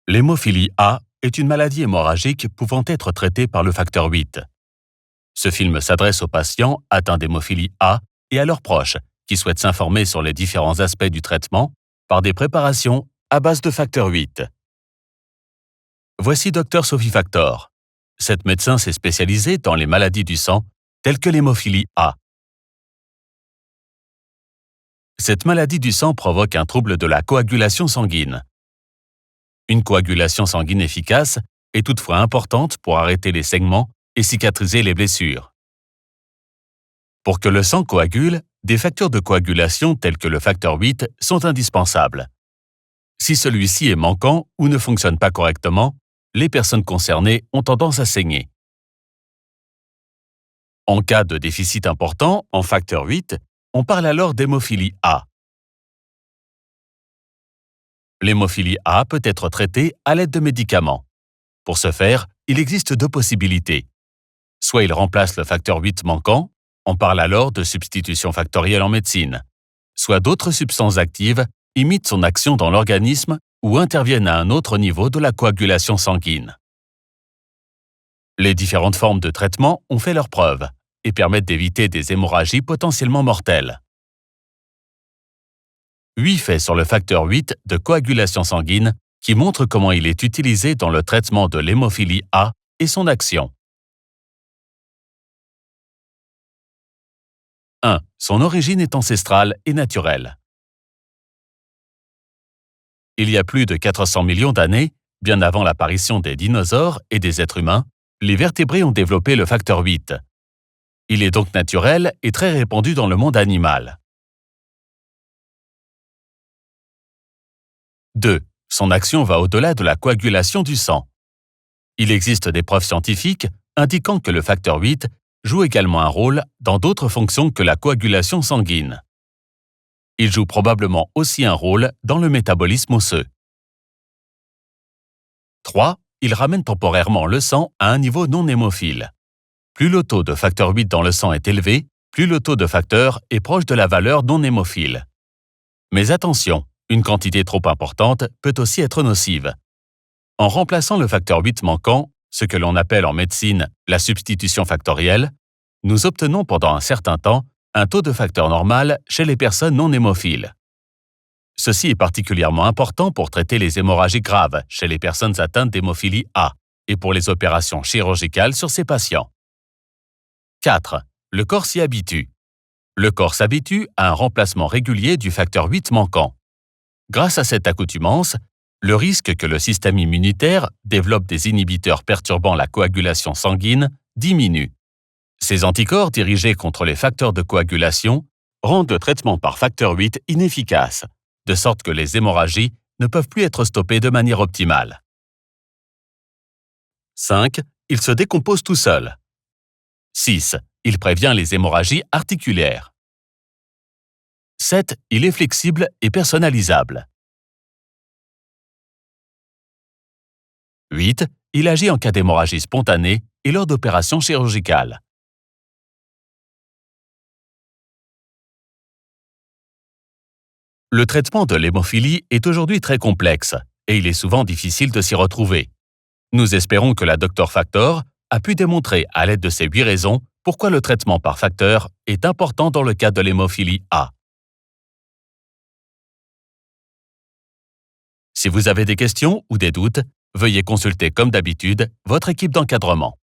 L'hémophilie A est une maladie hémorragique pouvant être traitée par le facteur 8. Ce film s'adresse aux patients atteints d'hémophilie A et à leurs proches qui souhaitent s'informer sur les différents aspects du traitement par des préparations à base de facteur 8. Voici Dr Sophie Factor. Cette médecin s'est spécialisée dans les maladies du sang telles que l'hémophilie A. Cette maladie du sang provoque un trouble de la coagulation sanguine. Une coagulation sanguine efficace est toutefois importante pour arrêter les saignements et cicatriser les blessures. Pour que le sang coagule, des facteurs de coagulation tels que le facteur 8 sont indispensables. Si celui-ci est manquant ou ne fonctionne pas correctement, les personnes concernées ont tendance à saigner. En cas de déficit important en facteur 8, on parle alors d'hémophilie A. L'hémophilie A peut être traitée à l'aide de médicaments. Pour ce faire, il existe deux possibilités. Soit il remplace le facteur 8 manquant, on parle alors de substitution factorielle en médecine. Soit d'autres substances actives imitent son action dans l'organisme ou interviennent à un autre niveau de la coagulation sanguine. Les différentes formes de traitement ont fait leurs preuves et permettent d'éviter des hémorragies potentiellement mortelles. 8 faits sur le facteur 8 de coagulation sanguine qui montrent comment il est utilisé dans le traitement de l'hémophilie A et son action. 1. Son origine est ancestrale et naturelle. Il y a plus de 400 millions d'années, bien avant l'apparition des dinosaures et des êtres humains, les vertébrés ont développé le facteur 8. Il est donc naturel et très répandu dans le monde animal. 2. Son action va au-delà de la coagulation du sang. Il existe des preuves scientifiques indiquant que le facteur 8 joue également un rôle dans d'autres fonctions que la coagulation sanguine. Il joue probablement aussi un rôle dans le métabolisme osseux. 3. Il ramène temporairement le sang à un niveau non hémophile. Plus le taux de facteur 8 dans le sang est élevé, plus le taux de facteur est proche de la valeur non hémophile. Mais attention, une quantité trop importante peut aussi être nocive. En remplaçant le facteur 8 manquant, ce que l'on appelle en médecine la substitution factorielle, nous obtenons pendant un certain temps un taux de facteur normal chez les personnes non hémophiles. Ceci est particulièrement important pour traiter les hémorragies graves chez les personnes atteintes d'hémophilie A et pour les opérations chirurgicales sur ces patients. 4. Le corps s'y habitue. Le corps s'habitue à un remplacement régulier du facteur 8 manquant. Grâce à cette accoutumance, le risque que le système immunitaire développe des inhibiteurs perturbant la coagulation sanguine diminue. Ces anticorps dirigés contre les facteurs de coagulation rendent le traitement par facteur 8 inefficace, de sorte que les hémorragies ne peuvent plus être stoppées de manière optimale. 5. Il se décompose tout seul. 6. Il prévient les hémorragies articulaires. 7. Il est flexible et personnalisable. 8. Il agit en cas d'hémorragie spontanée et lors d'opérations chirurgicales. Le traitement de l'hémophilie est aujourd'hui très complexe et il est souvent difficile de s'y retrouver. Nous espérons que la Dr Factor a pu démontrer à l'aide de ces 8 raisons pourquoi le traitement par facteur est important dans le cas de l'hémophilie A. Si vous avez des questions ou des doutes, veuillez consulter comme d'habitude votre équipe d'encadrement.